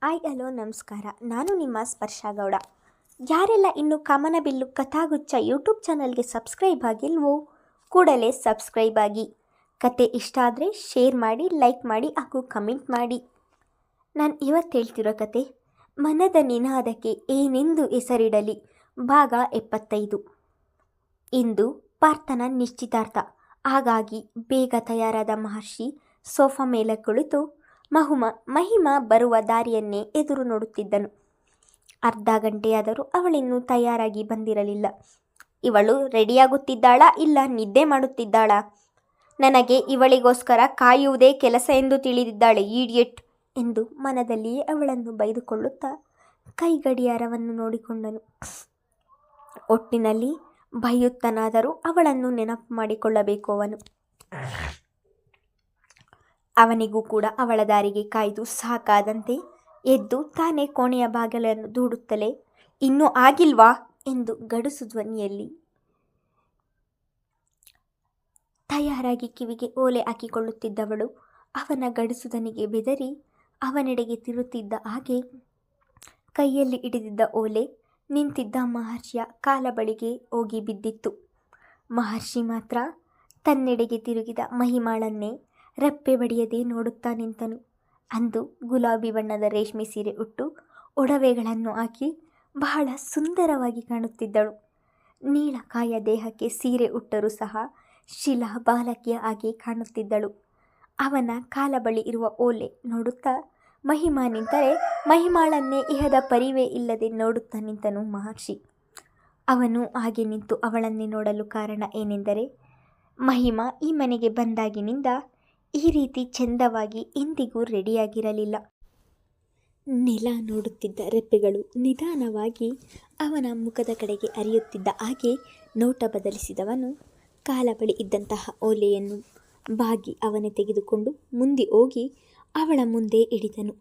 Hi hello ನಮಸ್ಕಾರ. ನಾನು ನಿಮ್ಮ ಸ್ಪರ್ಶ ಗೌಡ. ಯಾರೆಲ್ಲ ಇನ್ನು ಕಾಮನಬಿಲ್ಲು ಕಥಾಗುಚ್ಛ ಯೂಟ್ಯೂಬ್ ಚಾನಲ್ಗೆ ಸಬ್ಸ್ಕ್ರೈಬ್ ಆಗಿಲ್ವೋ ಕೂಡಲೇ ಸಬ್ಸ್ಕ್ರೈಬ್ ಆಗಿ. ಕತೆ ಇಷ್ಟ ಆದರೆ ಶೇರ್ ಮಾಡಿ, ಲೈಕ್ ಮಾಡಿ ಹಾಗೂ ಕಮೆಂಟ್ ಮಾಡಿ. ನಾನು ಇವತ್ತು ಹೇಳ್ತಿರೋ ಕತೆ ಮನದ ನಿನಾದಕ್ಕೆ ಏನೆಂದು ಹೆಸರಿಡಲಿ ಭಾಗ 75. ಇಂದು ಪಾರ್ಥನ ನಿಶ್ಚಿತಾರ್ಥ. ಹಾಗಾಗಿ ಬೇಗ ತಯಾರಾದ ಮಹರ್ಷಿ ಸೋಫಾ ಮೇಲೆ ಕುಳಿತು ಮಹಿಮಾ ಬರುವ ದಾರಿಯನ್ನೇ ಎದುರು ನೋಡುತ್ತಿದ್ದನು. ಅರ್ಧ ಗಂಟೆಯಾದರೂ ಅವಳಿನ್ನೂ ತಯಾರಾಗಿ ಬಂದಿರಲಿಲ್ಲ. ಇವಳು ರೆಡಿಯಾಗುತ್ತಿದ್ದಾಳಾ ಇಲ್ಲ ನಿದ್ದೆ ಮಾಡುತ್ತಿದ್ದಾಳಾ? ನನಗೆ ಇವಳಿಗೋಸ್ಕರ ಕಾಯುವುದೇ ಕೆಲಸ ಎಂದು ತಿಳಿದಿದ್ದಾಳೆ ಈಡಿಯಟ್ ಎಂದು ಮನದಲ್ಲಿಯೇ ಅವಳನ್ನು ಬೈದುಕೊಳ್ಳುತ್ತಾ ಕೈಗಡಿಯಾರವನ್ನು ನೋಡಿಕೊಂಡನು. ಒಟ್ಟಿನಲ್ಲಿ ಬೈಯುತ್ತನಾದರೂ ಅವಳನ್ನು ನೆನಪು ಮಾಡಿಕೊಳ್ಳಬೇಕು ಅವನು. ಅವನಿಗೂ ಕೂಡ ಅವಳ ದಾರಿಗೆ ಕಾಯ್ದು ಸಾಕಾದಂತೆ ಎದ್ದು ತಾನೇ ಕೋಣೆಯ ಬಾಗಿಲನ್ನು ದೂಡುತ್ತಲೇ, ಇನ್ನೂ ಆಗಿಲ್ವಾ ಎಂದು ಗಡುಸು ಧ್ವನಿಯಲ್ಲಿ ತಯಾರಾಗಿ ಕಿವಿಗೆ ಓಲೆ ಹಾಕಿಕೊಳ್ಳುತ್ತಿದ್ದವಳು ಅವನ ಗಡುಸು ಧ್ವನಿಗೆ ಬೆದರಿ ಅವನೆಡೆಗೆ ತಿರುತ್ತಿದ್ದ ಹಾಗೆ ಕೈಯಲ್ಲಿ ಹಿಡಿದಿದ್ದ ಓಲೆ ನಿಂತಿದ್ದ ಮಹರ್ಷಿಯ ಕಾಲ ಬಳಿಗೆ ಹೋಗಿ ಬಿದ್ದಿತ್ತು. ಮಹರ್ಷಿ ಮಾತ್ರ ತನ್ನೆಡೆಗೆ ತಿರುಗಿದ ಮಹಿಮಾಳನ್ನೇ ರೆಪ್ಪೆ ಬಡಿಯದೆ ನೋಡುತ್ತಾ ನಿಂತನು. ಅಂದು ಗುಲಾಬಿ ಬಣ್ಣದ ರೇಷ್ಮೆ ಸೀರೆ ಉಟ್ಟು ಒಡವೆಗಳನ್ನು ಹಾಕಿ ಬಹಳ ಸುಂದರವಾಗಿ ಕಾಣುತ್ತಿದ್ದಳು. ನೀಳಕಾಯ ದೇಹಕ್ಕೆ ಸೀರೆ ಉಟ್ಟರೂ ಸಹ ಶಿಲಾ ಬಾಲಕಿಯ ಹಾಗೆ ಕಾಣುತ್ತಿದ್ದಳು. ಅವನ ಕಾಲ ಬಳಿ ಇರುವ ಓಲೆ ನೋಡುತ್ತಾ ಮಹಿಮಾ ನಿಂತರೆ ಮಹಿಮಾಳನ್ನೇ ಇಹದ ಪರಿವೇ ಇಲ್ಲದೆ ನೋಡುತ್ತಾ ನಿಂತನು ಮಹರ್ಷಿ. ಅವನು ಹಾಗೆ ನಿಂತು ಅವಳನ್ನೇ ನೋಡಲು ಕಾರಣ ಏನೆಂದರೆ, ಮಹಿಮಾ ಈ ಮನೆಗೆ ಬಂದಾಗಿನಿಂದ ಈ ರೀತಿ ಚೆಂದವಾಗಿ ಎಂದಿಗೂ ರೆಡಿಯಾಗಿರಲಿಲ್ಲ. ನೆಲ ನೋಡುತ್ತಿದ್ದ ರೆಪ್ಪೆಗಳು ನಿಧಾನವಾಗಿ ಅವನ ಮುಖದ ಕಡೆಗೆ ಹರಿಯುತ್ತಿದ್ದ ಹಾಗೆ ನೋಟ ಬದಲಿಸಿದವನು ಕಾಲ ಬಳಿ ಇದ್ದಂತಹ ಓಲೆಯನ್ನು ಬಾಗಿ ಅವನೇ ತೆಗೆದುಕೊಂಡು ಮುಂದೆ ಹೋಗಿ ಅವಳ ಮುಂದೆ ಹಿಡಿದನು.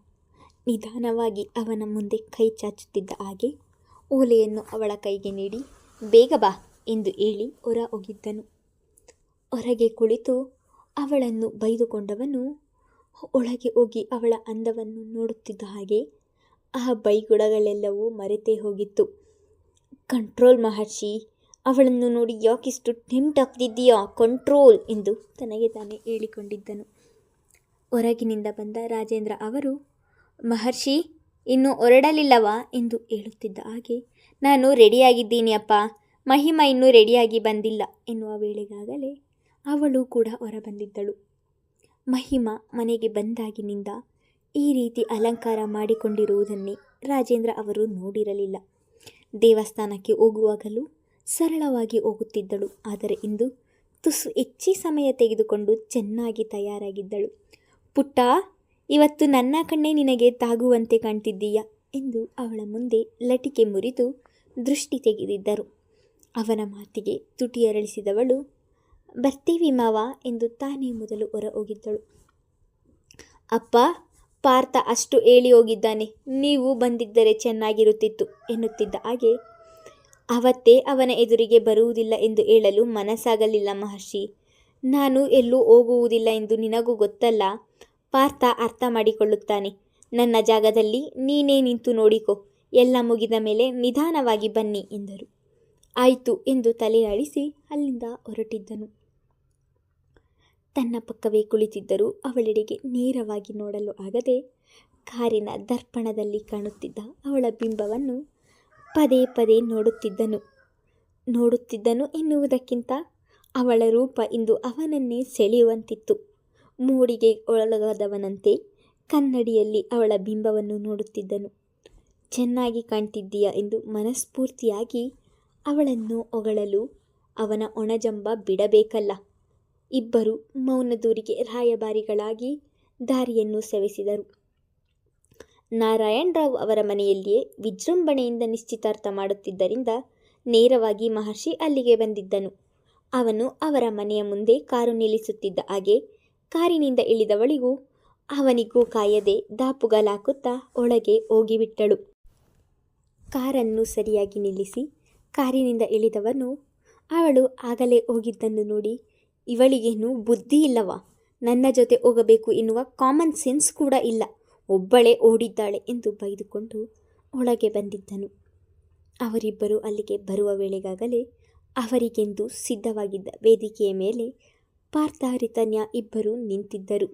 ನಿಧಾನವಾಗಿ ಅವನ ಮುಂದೆ ಕೈ ಚಾಚುತ್ತಿದ್ದ ಹಾಗೆ ಓಲೆಯನ್ನು ಅವಳ ಕೈಗೆ ನೀಡಿ, ಬೇಗ ಬಾ ಎಂದು ಹೇಳಿ ಹೊರ ಹೋಗಿದ್ದನು. ಹೊರಗೆ ಕುಳಿತು ಅವಳನ್ನು ಬೈದುಕೊಂಡವನು ಒಳಗೆ ಹೋಗಿ ಅವಳ ಅಂದವನ್ನು ನೋಡುತ್ತಿದ್ದ ಹಾಗೆ ಆ ಬೈಗುಳಗಳೆಲ್ಲವೂ ಮರೆತೇ ಹೋಗಿತ್ತು. ಕಂಟ್ರೋಲ್ ಮಹರ್ಷಿ, ಅವಳನ್ನು ನೋಡಿ ಯಾಕಿಷ್ಟು ಟೆಂಪ್ಟ್ ಆಗ್ತಿದ್ದೀಯಾ, ಕಂಟ್ರೋಲ್ ಎಂದು ತನಗೆ ತಾನೇ ಹೇಳಿಕೊಂಡಿದ್ದನು. ಹೊರಗಿನಿಂದ ಬಂದ ರಾಜೇಂದ್ರ ಅವರು, ಮಹರ್ಷಿ ಇನ್ನೂ ಹೊರಡಲಿಲ್ಲವಾ ಎಂದು ಹೇಳುತ್ತಿದ್ದ ಹಾಗೆ, ನಾನು ರೆಡಿಯಾಗಿದ್ದೀನಿ ಅಪ್ಪ, ಮಹಿಮಾ ಇನ್ನೂ ರೆಡಿಯಾಗಿ ಬಂದಿಲ್ಲ ಎನ್ನುವ ವೇಳೆಗಾಗಲೇ ಅವಳು ಕೂಡ ಹೊರಬಂದಿದ್ದಳು. ಮಹಿಮಾ ಮನೆಗೆ ಬಂದಾಗಿನಿಂದ ಈ ರೀತಿ ಅಲಂಕಾರ ಮಾಡಿಕೊಂಡಿರುವುದನ್ನೇ ರಾಜೇಂದ್ರ ಅವರು ನೋಡಿರಲಿಲ್ಲ. ದೇವಸ್ಥಾನಕ್ಕೆ ಹೋಗುವಾಗಲೂ ಸರಳವಾಗಿ ಹೋಗುತ್ತಿದ್ದಳು. ಆದರೆ ಇಂದು ತುಸು ಹೆಚ್ಚಿ ಸಮಯ ತೆಗೆದುಕೊಂಡು ಚೆನ್ನಾಗಿ ತಯಾರಾಗಿದ್ದಳು. ಪುಟ್ಟ, ಇವತ್ತು ನನ್ನ ಕಣ್ಣೇ ನಿನಗೆ ತಾಗುವಂತೆ ಕಾಣ್ತಿದ್ದೀಯಾ ಎಂದು ಅವಳ ಮುಂದೆ ಲಟಿಕೆ ಮುರಿದು ದೃಷ್ಟಿ ತೆಗೆದಿದ್ದರು. ಅವನ ಮಾತಿಗೆ ತುಟಿ ಅರಳಿಸಿದವಳು, ಬರ್ತೀವಿ ಮಾವ ಎಂದು ತಾನೇ ಮೊದಲು ಹೊರ ಹೋಗಿದ್ದಳು. ಅಪ್ಪ, ಪಾರ್ಥ ಅಷ್ಟು ಹೇಳಿ ಹೋಗಿದ್ದಾನೆ, ನೀವು ಬಂದಿದ್ದರೆ ಚೆನ್ನಾಗಿರುತ್ತಿತ್ತು ಎನ್ನುತ್ತಿದ್ದ ಹಾಗೆ, ಅವತ್ತೇ ಅವನ ಎದುರಿಗೆ ಬರುವುದಿಲ್ಲ ಎಂದು ಹೇಳಲು ಮನಸ್ಸಾಗಲಿಲ್ಲ ಮಹರ್ಷಿ. ನಾನು ಎಲ್ಲೂ ಹೋಗುವುದಿಲ್ಲ ಎಂದು ನಿನಗೂ ಗೊತ್ತಲ್ಲ. ಪಾರ್ಥ ಅರ್ಥ ಮಾಡಿಕೊಳ್ಳುತ್ತಾನೆ. ನನ್ನ ಜಾಗದಲ್ಲಿ ನೀನೇ ನಿಂತು ನೋಡಿಕೊ, ಎಲ್ಲ ಮುಗಿದ ಮೇಲೆ ನಿಧಾನವಾಗಿ ಬನ್ನಿ ಎಂದರು. ಆಯಿತು ಎಂದು ತಲೆಯಾಡಿಸಿ ಅಲ್ಲಿಂದ ಹೊರಟಿದ್ದನು. ತನ್ನ ಪಕ್ಕವೇ ಕುಳಿತಿದ್ದರೂ ಅವಳೆಡೆಗೆ ನೇರವಾಗಿ ನೋಡಲು ಆಗದೆ ಕಾರಿನ ದರ್ಪಣದಲ್ಲಿ ಕಾಣುತ್ತಿದ್ದ ಅವಳ ಬಿಂಬವನ್ನು ಪದೇ ಪದೇ ನೋಡುತ್ತಿದ್ದನು ಎನ್ನುವುದಕ್ಕಿಂತ ಅವಳ ರೂಪ ಇಂದು ಅವನನ್ನೇ ಸೆಳೆಯುವಂತಿತ್ತು. ಮೂಡಿಗೆ ಒಳಗಾದವನಂತೆ ಕನ್ನಡಿಯಲ್ಲಿ ಅವಳ ಬಿಂಬವನ್ನು ನೋಡುತ್ತಿದ್ದನು. ಚೆನ್ನಾಗಿ ಕಾಣ್ತಿದ್ದೀಯಾ ಎಂದು ಮನಸ್ಫೂರ್ತಿಯಾಗಿ ಅವಳನ್ನು ಹೊಗಳಲು ಅವನ ಒಣಜಂಬ ಬಿಡಬೇಕಲ್ಲ. ಇಬ್ಬರು ಮೌನದೂರಿಗೆ ರಾಯಭಾರಿಗಳಾಗಿ ದಾರಿಯನ್ನು ಸವೆಸಿದರು. ನಾರಾಯಣರಾವ್ ಅವರ ಮನೆಯಲ್ಲಿಯೇ ವಿಜೃಂಭಣೆಯಿಂದ ನಿಶ್ಚಿತಾರ್ಥ ಮಾಡುತ್ತಿದ್ದರಿಂದ ನೇರವಾಗಿ ಮಹರ್ಷಿ ಅಲ್ಲಿಗೆ ಬಂದಿದ್ದನು. ಅವನು ಅವರ ಮನೆಯ ಮುಂದೆ ಕಾರು ನಿಲ್ಲಿಸುತ್ತಿದ್ದ ಹಾಗೆ ಕಾರಿನಿಂದ ಇಳಿದವಳಿಗೂ ಅವನಿಗೂ ಕಾಯದೆ ದಾಪುಗಾಲಾಕುತ್ತಾ ಒಳಗೆ ಹೋಗಿಬಿಟ್ಟಳು. ಕಾರನ್ನು ಸರಿಯಾಗಿ ನಿಲ್ಲಿಸಿ ಕಾರಿನಿಂದ ಇಳಿದವನು ಅವಳು ಆಗಲೇ ಹೋಗಿದ್ದನ್ನು ನೋಡಿ, ಇವಳಿಗೇನು ಬುದ್ಧಿ ಇಲ್ಲವಾ? ನನ್ನ ಜೊತೆ ಹೋಗಬೇಕು ಎನ್ನುವ ಕಾಮನ್ ಸೆನ್ಸ್ ಕೂಡ ಇಲ್ಲ. ಒಬ್ಬಳೇ ಓಡಿದ್ದಾಳೆ ಎಂದು ಬೈದುಕೊಂಡು ಒಳಗೆ ಬಂದಿದ್ದನು. ಅವರಿಬ್ಬರು ಅಲ್ಲಿಗೆ ಬರುವ ವೇಳೆಗಾಗಲೇ ಅವರಿಗೆಂದು ಸಿದ್ಧವಾಗಿದ್ದ ವೇದಿಕೆಯ ಮೇಲೆ ಪಾರ್ಥ ರಿತನ್ಯ ಇಬ್ಬರು ನಿಂತಿದ್ದರು.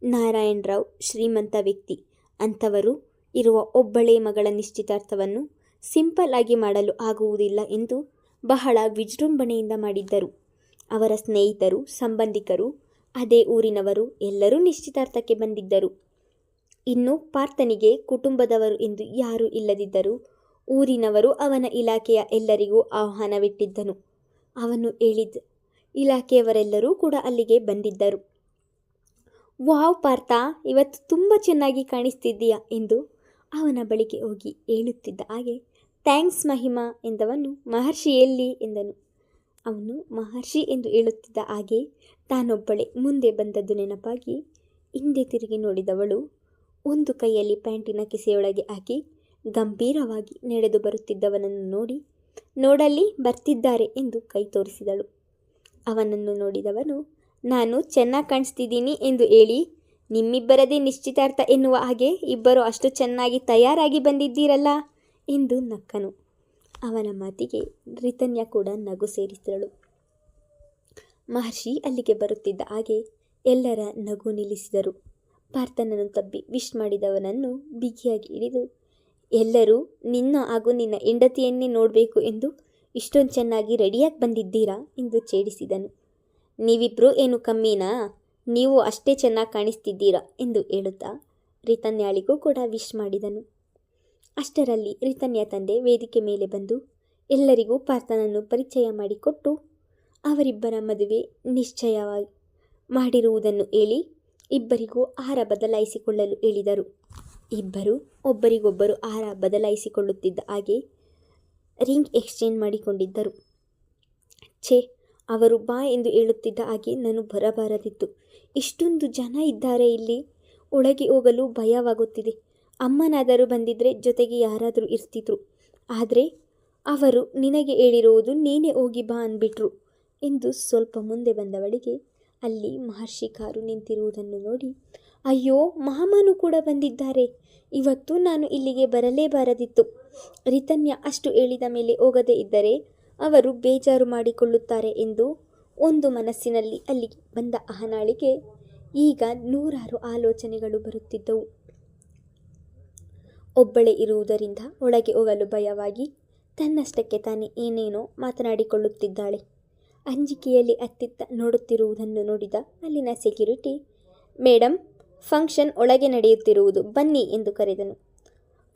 ನಾರಾಯಣರಾವ್ ಶ್ರೀಮಂತ ವ್ಯಕ್ತಿ. ಅಂಥವರು ಇರುವ ಒಬ್ಬಳೇ ಮಗಳ ನಿಶ್ಚಿತಾರ್ಥವನ್ನು ಸಿಂಪಲ್ ಆಗಿ ಮಾಡಲು ಆಗುವುದಿಲ್ಲ ಎಂದು ಬಹಳ ವಿಜೃಂಭಣೆಯಿಂದ ಮಾಡಿದ್ದರು. ಅವರ ಸ್ನೇಹಿತರು, ಸಂಬಂಧಿಕರು, ಅದೇ ಊರಿನವರು ಎಲ್ಲರೂ ನಿಶ್ಚಿತಾರ್ಥಕ್ಕೆ ಬಂದಿದ್ದರು. ಇನ್ನು ಪಾರ್ಥನಿಗೆ ಕುಟುಂಬದವರು ಎಂದು ಯಾರೂ ಇಲ್ಲದಿದ್ದರೂ ಊರಿನವರು ಅವನ ಇಲಾಖೆಯ ಎಲ್ಲರಿಗೂ ಆಹ್ವಾನವಿಟ್ಟಿದ್ದನು. ಅವನು ಹೇಳಿದ ಇಲಾಖೆಯವರೆಲ್ಲರೂ ಕೂಡ ಅಲ್ಲಿಗೆ ಬಂದಿದ್ದರು. ವಾವ್ ಪಾರ್ಥ, ಇವತ್ತು ತುಂಬ ಚೆನ್ನಾಗಿ ಕಾಣಿಸ್ತಿದ್ದೀಯಾ ಎಂದು ಅವನ ಬಳಿಗೆ ಹೋಗಿ ಹೇಳುತ್ತಿದ್ದ ಹಾಗೆ ಥ್ಯಾಂಕ್ಸ್ ಮಹಿಮಾ ಎಂದವನು ಮಹರ್ಷಿ ಎಲ್ಲಿ ಎಂದನು. ಅವನು ಮಹರ್ಷಿ ಎಂದು ಹೇಳುತ್ತಿದ್ದ ಹಾಗೆ ತಾನೊಬ್ಬಳೇ ಮುಂದೆ ಬಂದದ್ದು ನೆನಪಾಗಿ ಹಿಂದೆ ತಿರುಗಿ ನೋಡಿದವಳು ಒಂದು ಕೈಯಲ್ಲಿ ಪ್ಯಾಂಟಿನ ಕಿಸೆಯೊಳಗೆ ಹಾಕಿ ಗಂಭೀರವಾಗಿ ನಡೆದು ಬರುತ್ತಿದ್ದವನನ್ನು ನೋಡಿ, ನೋಡಲ್ಲಿ ಬರ್ತಿದ್ದಾರೆ ಎಂದು ಕೈ ತೋರಿಸಿದಳು. ಅವನನ್ನು ನೋಡಿದವನು, ನಾನು ಚೆನ್ನಾಗಿ ಕಾಣಿಸ್ತಿದ್ದೀನಿ ಎಂದು ಹೇಳಿ ನಿಮ್ಮಿಬ್ಬರದೇ ನಿಶ್ಚಿತಾರ್ಥ ಎನ್ನುವ ಹಾಗೆ ಇಬ್ಬರು ಅಷ್ಟು ಚೆನ್ನಾಗಿ ತಯಾರಾಗಿ ಬಂದಿದ್ದೀರಲ್ಲ ಎಂದು ನಕ್ಕನು. ಅವನ ಮಾತಿಗೆ ರಿತನ್ಯ ಕೂಡ ನಗು ಸೇರಿಸಿದಳು. ಮಹರ್ಷಿ ಅಲ್ಲಿಗೆ ಬರುತ್ತಿದ್ದ ಹಾಗೆ ಎಲ್ಲರ ನಗು ನಿಲ್ಲಿಸಿದರು. ಪಾರ್ಥನನ್ನು ತಬ್ಬಿ ವಿಶ್ ಮಾಡಿದವನನ್ನು ಬಿಗಿಯಾಗಿ ಹಿಡಿದು, ಎಲ್ಲರೂ ನಿನ್ನ ಹಾಗೂ ನಿನ್ನ ಹೆಂಡತಿಯನ್ನೇ ನೋಡಬೇಕು ಎಂದು ಇಷ್ಟೊಂದು ಚೆನ್ನಾಗಿ ರೆಡಿಯಾಗಿ ಬಂದಿದ್ದೀರಾ ಎಂದು ಛೇಡಿಸಿದನು. ನೀವಿಬ್ಬರು ಏನು ಕಮ್ಮಿನಾ? ನೀವು ಅಷ್ಟೇ ಚೆನ್ನಾಗಿ ಕಾಣಿಸ್ತಿದ್ದೀರಾ ಎಂದು ಹೇಳುತ್ತಾ ರಿತನ್ಯಾಳಿಗೂ ಕೂಡ ವಿಶ್ ಮಾಡಿದನು. ಅಷ್ಟರಲ್ಲಿ ರಿತನ್ಯ ತಂದೆ ವೇದಿಕೆ ಮೇಲೆ ಬಂದು ಎಲ್ಲರಿಗೂ ಪಾರ್ಥನನ್ನು ಪರಿಚಯ ಮಾಡಿಕೊಟ್ಟು ಅವರಿಬ್ಬರ ಮದುವೆ ನಿಶ್ಚಯವಾಗಿ ಮಾಡಿರುವುದನ್ನು ಹೇಳಿ ಇಬ್ಬರಿಗೂ ಆಹಾರ ಬದಲಾಯಿಸಿಕೊಳ್ಳಲು ಹೇಳಿದರು. ಇಬ್ಬರು ಒಬ್ಬರಿಗೊಬ್ಬರು ಆಹಾರ ಬದಲಾಯಿಸಿಕೊಳ್ಳುತ್ತಿದ್ದ ಹಾಗೆ ರಿಂಗ್ ಎಕ್ಸ್ಚೇಂಜ್ ಮಾಡಿಕೊಂಡಿದ್ದರು. ಛೇ, ಅವರು ಬಾ ಎಂದು ಹೇಳುತ್ತಿದ್ದ ಹಾಗೆ ನಾನು ಬರಬಾರದಿತ್ತು. ಇಷ್ಟೊಂದು ಜನ ಇದ್ದಾರೆ ಇಲ್ಲಿ, ಒಳಗೆ ಹೋಗಲು ಭಯವಾಗುತ್ತಿದೆ. ಅಮ್ಮನಾದರೂ ಬಂದಿದ್ದರೆ ಜೊತೆಗೆ ಯಾರಾದರೂ ಇರ್ತಿದ್ರು. ಆದರೆ ಅವರು ನಿನಗೆ ಹೇಳಿರುವುದು ನೀನೇ ಹೋಗಿ ಬಾ ಅಂದ್ಬಿಟ್ರು ಎಂದು ಸ್ವಲ್ಪ ಮುಂದೆ ಬಂದವಳಿಗೆ ಅಲ್ಲಿ ಮಹರ್ಷಿ ಕಾರು ನಿಂತಿರುವುದನ್ನು ನೋಡಿ, ಅಯ್ಯೋ ಮಾಮನು ಕೂಡ ಬಂದಿದ್ದಾರೆ, ಇವತ್ತು ನಾನು ಇಲ್ಲಿಗೆ ಬರಲೇಬಾರದಿತ್ತು. ರಿತನ್ಯ ಅಷ್ಟು ಹೇಳಿದ ಮೇಲೆ ಹೋಗದೇ ಇದ್ದರೆ ಅವರು ಬೇಜಾರು ಮಾಡಿಕೊಳ್ಳುತ್ತಾರೆ ಎಂದು ಒಂದು ಮನಸ್ಸಿನಲ್ಲಿ ಅಲ್ಲಿಗೆ ಬಂದ ಅಹನಾಳಿಗೆ ಈಗ ನೂರಾರು ಆಲೋಚನೆಗಳು ಬರುತ್ತಿದ್ದವು. ಒಬ್ಬಳೇ ಇರುವುದರಿಂದ ಒಳಗೆ ಹೋಗಲು ಭಯವಾಗಿ ತನ್ನಷ್ಟಕ್ಕೆ ತಾನೇ ಏನೇನೋ ಮಾತನಾಡಿಕೊಳ್ಳುತ್ತಿದ್ದಾಳೆ. ಅಂಜಿಕೆಯಲ್ಲಿ ಅತ್ತಿತ್ತ ನೋಡುತ್ತಿರುವುದನ್ನು ನೋಡಿದ ಅಲ್ಲಿನ ಸೆಕ್ಯೂರಿಟಿ, ಮೇಡಮ್, ಫಂಕ್ಷನ್ ಒಳಗೆ ನಡೆಯುತ್ತಿರುವುದು, ಬನ್ನಿ ಎಂದು ಕರೆದನು.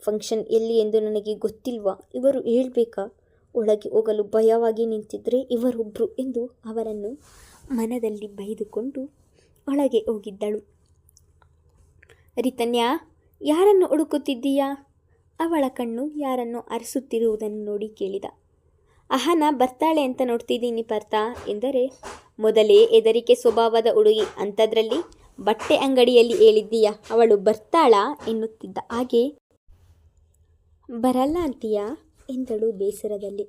ಫಂಕ್ಷನ್ ಎಲ್ಲಿ ಎಂದು ನನಗೆ ಗೊತ್ತಿಲ್ವಾ? ಇವರು ಹೇಳ್ಬೇಕಾ? ಒಳಗೆ ಹೋಗಲು ಭಯವಾಗಿ ನಿಂತಿದ್ರೆ ಇವರೊಬ್ಬರು ಎಂದು ಅವರನ್ನು ಮನದಲ್ಲಿ ಬೈದುಕೊಂಡು ಒಳಗೆ ಹೋಗಿದ್ದಳು. ರಿತನ್ಯಾ, ಯಾರನ್ನು ಹುಡುಕುತ್ತಿದ್ದೀಯಾ? ಅವಳ ಕಣ್ಣು ಯಾರನ್ನು ಅರಸುತ್ತಿರುವುದನ್ನು ನೋಡಿ ಕೇಳಿದ. ಅಹನ ಬರ್ತಾಳೆ ಅಂತ ನೋಡ್ತಿದ್ದೀನಿ ಪಾರ್ಥ ಎಂದರೆ, ಮೊದಲೇ ಹೆದರಿಕೆ ಸ್ವಭಾವದ ಹುಡುಗಿ, ಅಂಥದ್ರಲ್ಲಿ ಬಟ್ಟೆ ಅಂಗಡಿಯಲ್ಲಿ ಹೇಳಿದ್ದೀಯಾ ಅವಳು ಬರ್ತಾಳಾ ಎನ್ನುತ್ತಿದ್ದ ಹಾಗೆ, ಬರಲ್ಲ ಅಂತೀಯಾ ಎಂದಳು ಬೇಸರದಲ್ಲಿ.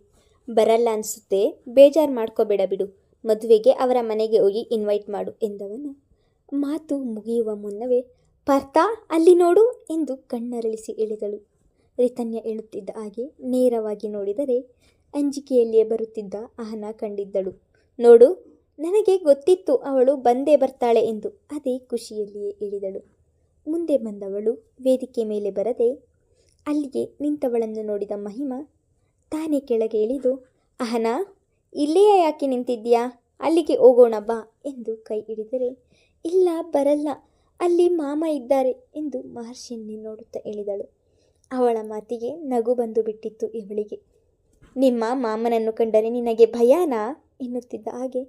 ಬರಲ್ಲ ಅನಿಸುತ್ತೆ, ಬೇಜಾರು ಮಾಡ್ಕೋಬೇಡ ಬಿಡು, ಮದುವೆಗೆ ಅವರ ಮನೆಗೆ ಹೋಗಿ ಇನ್ವೈಟ್ ಮಾಡು ಎಂದವನ ಮಾತು ಮುಗಿಯುವ ಮುನ್ನವೇ ಪಾರ್ಥ ಅಲ್ಲಿ ನೋಡು ಎಂದು ಕಣ್ಣರಳಿಸಿ ಹೇಳಿದಳು. ರಿತನ್ಯ ಹೇಳುತ್ತಿದ್ದ ಹಾಗೆ ನೇರವಾಗಿ ನೋಡಿದರೆ ಅಂಜಿಕೆಯಲ್ಲಿಯೇ ಬರುತ್ತಿದ್ದ ಅಹನ ಕಂಡಿದ್ದಳು. ನೋಡು, ನನಗೆ ಗೊತ್ತಿತ್ತು ಅವಳು ಬಂದೇ ಬರ್ತಾಳೆ ಎಂದು ಅದೇ ಖುಷಿಯಲ್ಲಿಯೇ ಹೇಳಿದಳು. ಮುಂದೆ ಬಂದವಳು ವೇದಿಕೆ ಮೇಲೆ ಬರದೆ ಅಲ್ಲಿಗೆ ನಿಂತವಳನ್ನು ನೋಡಿದ ಮಹಿಮಾ ತಾನೇ ಕೆಳಗೆ ಇಳಿದು, ಅಹನ, ಇಲ್ಲಿಯೇ ಯಾಕೆ ನಿಂತಿದ್ಯಾ? ಅಲ್ಲಿಗೆ ಹೋಗೋಣ ಬಾ ಎಂದು ಕೈ ಹಿಡಿದರೆ, ಇಲ್ಲ ಬರಲ್ಲ, ಅಲ್ಲಿ ಮಾಮ ಇದ್ದಾರೆ ಎಂದು ಮಹರ್ಷಿಯನ್ನೇ ನೋಡುತ್ತಾ ಹೇಳಿದಳು. ಅವಳ ಮಾತಿಗೆ ನಗು ಬಂದು ಬಿಟ್ಟಿತ್ತು ಇವಳಿಗೆ. ನಿಮ್ಮ ಮಾಮನನ್ನು ಕಂಡರೆ ನಿನಗೆ ಭಯಾನಾ ಎನ್ನುತ್ತಿದ್ದ ಹಾಗೆ,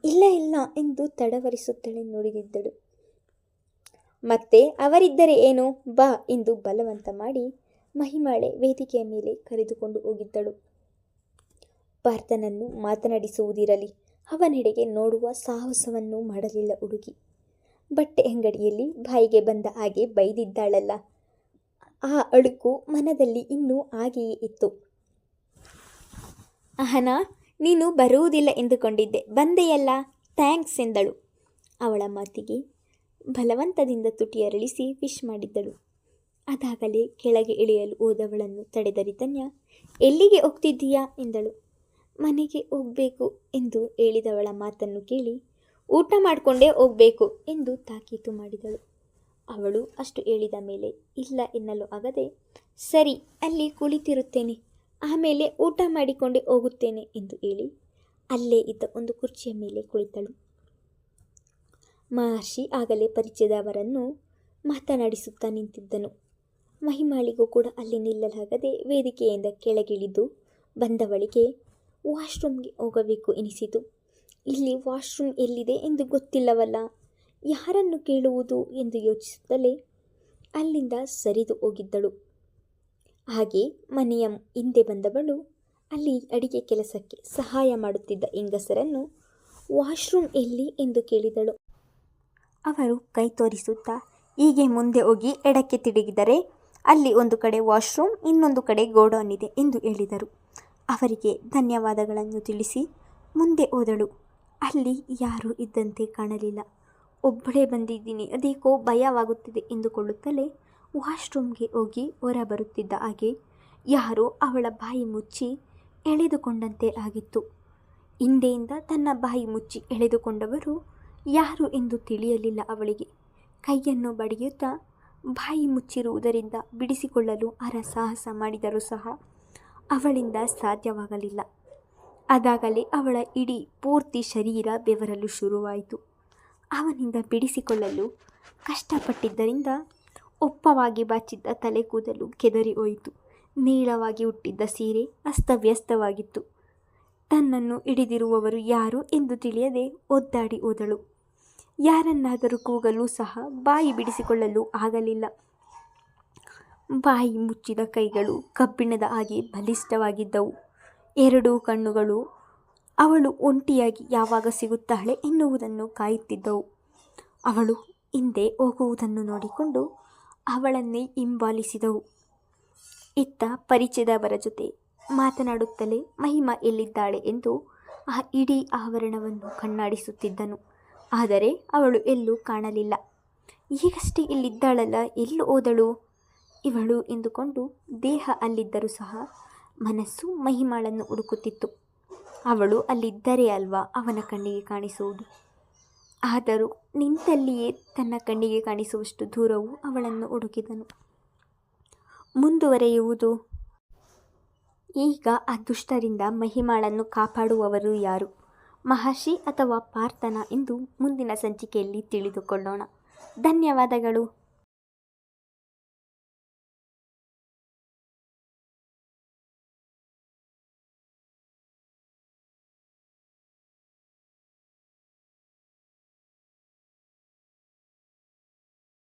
ಇಲ್ಲ ಇಲ್ಲ ಎಂದು ತಡವರಿಸುತ್ತಲೇ ನೋಡಿದಿದ್ದಳು. ಮತ್ತೆ ಅವರಿದ್ದರೆ ಏನು, ಬಾ ಎಂದು ಬಲವಂತ ಮಾಡಿ ಮಹಿಮಾಳೆ ವೇದಿಕೆಯ ಮೇಲೆ ಕರೆದುಕೊಂಡು ಹೋಗಿದ್ದಳು. ಪಾರ್ಥನನ್ನು ಮಾತನಾಡಿಸುವುದಿರಲಿ, ಅವನೆಡೆಗೆ ನೋಡುವ ಸಾಹಸವನ್ನು ಮಾಡಲಿಲ್ಲ ಹುಡುಗಿ. ಬಟ್ಟೆ ಅಂಗಡಿಯಲ್ಲಿ ಬಾಯಿಗೆ ಬಂದ ಹಾಗೆ ಬೈದಿದ್ದಾಳಲ್ಲ, ಆ ಅಳುಕು ಮನದಲ್ಲಿ ಇನ್ನೂ ಹಾಗೆಯೇ ಇತ್ತು. ಅಹನಾ, ನೀನು ಬರುವುದಿಲ್ಲ ಎಂದುಕೊಂಡಿದ್ದೆ, ಬಂದೆಯಲ್ಲ, ಥ್ಯಾಂಕ್ಸ್ ಎಂದಳು. ಅವಳ ಮಾತಿಗೆ ಬಲವಂತದಿಂದ ತುಟಿ ಅರಳಿಸಿ ವಿಶ್ ಮಾಡಿದ್ದಳು. ಅದಾಗಲೇ ಕೆಳಗೆ ಇಳಿಯಲು ಹೋದವಳನ್ನು ತಡೆದ ರಿತನ್ಯ, ಎಲ್ಲಿಗೆ ಹೋಗ್ತಿದ್ದೀಯಾ ಎಂದಳು. ಮನೆಗೆ ಹೋಗಬೇಕು ಎಂದು ಹೇಳಿದವಳ ಮಾತನ್ನು ಕೇಳಿ, ಊಟ ಮಾಡಿಕೊಂಡೇ ಹೋಗಬೇಕು ಎಂದು ತಾಕೀತು ಮಾಡಿದಳು. ಅವಳು ಅಷ್ಟು ಹೇಳಿದ ಮೇಲೆ ಇಲ್ಲ ಎನ್ನಲು ಆಗದೆ, ಸರಿ ಅಲ್ಲಿ ಕುಳಿತಿರುತ್ತೇನೆ, ಆಮೇಲೆ ಊಟ ಮಾಡಿಕೊಂಡೇ ಹೋಗುತ್ತೇನೆ ಎಂದು ಹೇಳಿ ಅಲ್ಲೇ ಇದ್ದ ಒಂದು ಕುರ್ಚಿಯ ಮೇಲೆ ಕುಳಿತಳು. ಮಹರ್ಷಿ ಆಗಲೇ ಪರಿಚಯದವರನ್ನು ಮಾತನಾಡಿಸುತ್ತಾ ನಿಂತಿದ್ದನು. ಮಹಿಮಾಳಿಗೂ ಕೂಡ ಅಲ್ಲಿ ನಿಲ್ಲಲಾಗದೆ ವೇದಿಕೆಯಿಂದ ಕೆಳಗಿಳಿದು ಬಂದವಳಿಗೆ ವಾಶ್ರೂಮ್ಗೆ ಹೋಗಬೇಕು ಎನಿಸಿತು. ಇಲ್ಲಿ ವಾಶ್ರೂಮ್ ಎಲ್ಲಿದೆ ಎಂದು ಗೊತ್ತಿಲ್ಲವಲ್ಲ, ಯಾರನ್ನು ಕೇಳುವುದು ಎಂದು ಯೋಚಿಸುತ್ತಲೇ ಅಲ್ಲಿಂದ ಸರಿದು ಹೋಗಿದ್ದಳು. ಹಾಗೆ ಮನೆಯ ಹಿಂದೆ ಬಂದವಳು ಅಲ್ಲಿ ಅಡಿಗೆ ಕೆಲಸಕ್ಕೆ ಸಹಾಯ ಮಾಡುತ್ತಿದ್ದ ಹೆಂಗಸರನ್ನು ವಾಶ್ರೂಮ್ ಎಲ್ಲಿ ಎಂದು ಕೇಳಿದಳು. ಅವರು ಕೈ ತೋರಿಸುತ್ತಾ, ಹೀಗೆ ಮುಂದೆ ಹೋಗಿ ಎಡಕ್ಕೆ ತಿರುಗಿದರೆ ಅಲ್ಲಿ ಒಂದು ಕಡೆ ವಾಶ್ರೂಮ್, ಇನ್ನೊಂದು ಕಡೆ ಗೋಡೌನ್ ಇದೆ ಎಂದು ಹೇಳಿದರು. ಅವರಿಗೆ ಧನ್ಯವಾದಗಳನ್ನು ತಿಳಿಸಿ ಮುಂದೆ ಹೋದಳು. ಅಲ್ಲಿ ಯಾರೂ ಇದ್ದಂತೆ ಕಾಣಲಿಲ್ಲ. ಒಬ್ಬಳೇ ಬಂದಿದ್ದೀನಿ, ಅದೇಕೋ ಭಯವಾಗುತ್ತಿದೆ ಎಂದುಕೊಳ್ಳುತ್ತಲೇ ವಾಶ್ರೂಮ್ಗೆ ಹೋಗಿ ಹೊರ ಬರುತ್ತಿದ್ದ ಹಾಗೆ ಯಾರೋ ಅವಳ ಬಾಯಿ ಮುಚ್ಚಿ ಎಳೆದುಕೊಂಡಂತೆ ಆಗಿತ್ತು. ಹಿಂದೆಯಿಂದ ತನ್ನ ಬಾಯಿ ಮುಚ್ಚಿ ಎಳೆದುಕೊಂಡವರು ಯಾರು ಎಂದು ತಿಳಿಯಲಿಲ್ಲ ಅವಳಿಗೆ. ಕೈಯನ್ನು ಬಡಿಯುತ್ತಾ ಬಾಯಿ ಮುಚ್ಚಿರುವುದರಿಂದ ಬಿಡಿಸಿಕೊಳ್ಳಲು ಹರಸಾಹಸ ಮಾಡಿದರೂ ಸಹ ಅವಳಿಂದ ಸಾಧ್ಯವಾಗಲಿಲ್ಲ. ಅದಾಗಲೇ ಅವಳ ಇಡೀ ಪೂರ್ತಿ ಶರೀರ ಬೆವರಲು ಶುರುವಾಯಿತು. ಅವನಿಂದ ಬಿಡಿಸಿಕೊಳ್ಳಲು ಕಷ್ಟಪಟ್ಟಿದ್ದರಿಂದ ಒಪ್ಪವಾಗಿ ಬಾಚಿದ್ದ ತಲೆ ಕೂದಲು ಕೆದರಿ ಹೋಯಿತು. ನೀಳವಾಗಿ ಹುಟ್ಟಿದ್ದ ಸೀರೆ ಅಸ್ತವ್ಯಸ್ತವಾಗಿತ್ತು. ತನ್ನನ್ನು ಹಿಡಿದಿರುವವರು ಯಾರು ಎಂದು ತಿಳಿಯದೆ ಒದ್ದಾಡಿ ಹೋದಳು. ಯಾರನ್ನಾದರೂ ಕೂಗಲು ಸಹ ಬಾಯಿ ಬಿಡಿಸಿಕೊಳ್ಳಲು ಆಗಲಿಲ್ಲ. ಬಾಯಿ ಮುಚ್ಚಿದ ಕೈಗಳು ಕಬ್ಬಿಣದ ಹಾಗೆ ಬಲಿಷ್ಠವಾಗಿದ್ದವು. ಎರಡೂ ಕಣ್ಣುಗಳು ಅವಳು ಒಂಟಿಯಾಗಿ ಯಾವಾಗ ಸಿಗುತ್ತಾಳೆ ಎನ್ನುವುದನ್ನು ಕಾಯುತ್ತಿದ್ದವು. ಅವಳು ಹಿಂದೆ ಹೋಗುವುದನ್ನು ನೋಡಿಕೊಂಡು ಅವಳನ್ನೇ ಹಿಂಬಾಲಿಸಿದವು. ಇತ್ತ ಪರಿಚಯದವರ ಜೊತೆ ಮಾತನಾಡುತ್ತಲೇ ಮಹಿಮಾ ಎಲ್ಲಿದ್ದಾಳೆ ಎಂದು ಆ ಇಡೀ ಆವರಣವನ್ನು ಕಣ್ಣಾಡಿಸುತ್ತಿದ್ದನು. ಆದರೆ ಅವಳು ಎಲ್ಲೂ ಕಾಣಲಿಲ್ಲ. ಈಗಷ್ಟೇ ಇಲ್ಲಿದ್ದಾಳಲ್ಲ, ಎಲ್ಲೂ ಹೋದಳು ಇವಳು ಎಂದುಕೊಂಡು ದೇಹ ಅಲ್ಲಿದ್ದರೂ ಸಹ ಮನಸ್ಸು ಮಹಿಮಾಳನ್ನು ಹುಡುಕುತ್ತಿತ್ತು. ಅವಳು ಅಲ್ಲಿದ್ದರೆ ಅಲ್ವಾ ಅವನ ಕಣ್ಣಿಗೆ ಕಾಣಿಸುವುದು. ಆದರೂ ನಿಂತಲ್ಲಿಯೇ ತನ್ನ ಕಣ್ಣಿಗೆ ಕಾಣಿಸುವಷ್ಟು ದೂರವೂ ಅವಳನ್ನು ಹುಡುಕಿದನು. ಮುಂದುವರೆಯುವುದು. ಈಗ ಆ ದುಷ್ಟರಿಂದ ಮಹಿಮಾಳನ್ನು ಕಾಪಾಡುವವರು ಯಾರು, ಮಹರ್ಷಿ ಅಥವಾ ಪಾರ್ಥನ ಎಂದು ಮುಂದಿನ ಸಂಚಿಕೆಯಲ್ಲಿ ತಿಳಿದುಕೊಳ್ಳೋಣ. ಧನ್ಯವಾದಗಳು.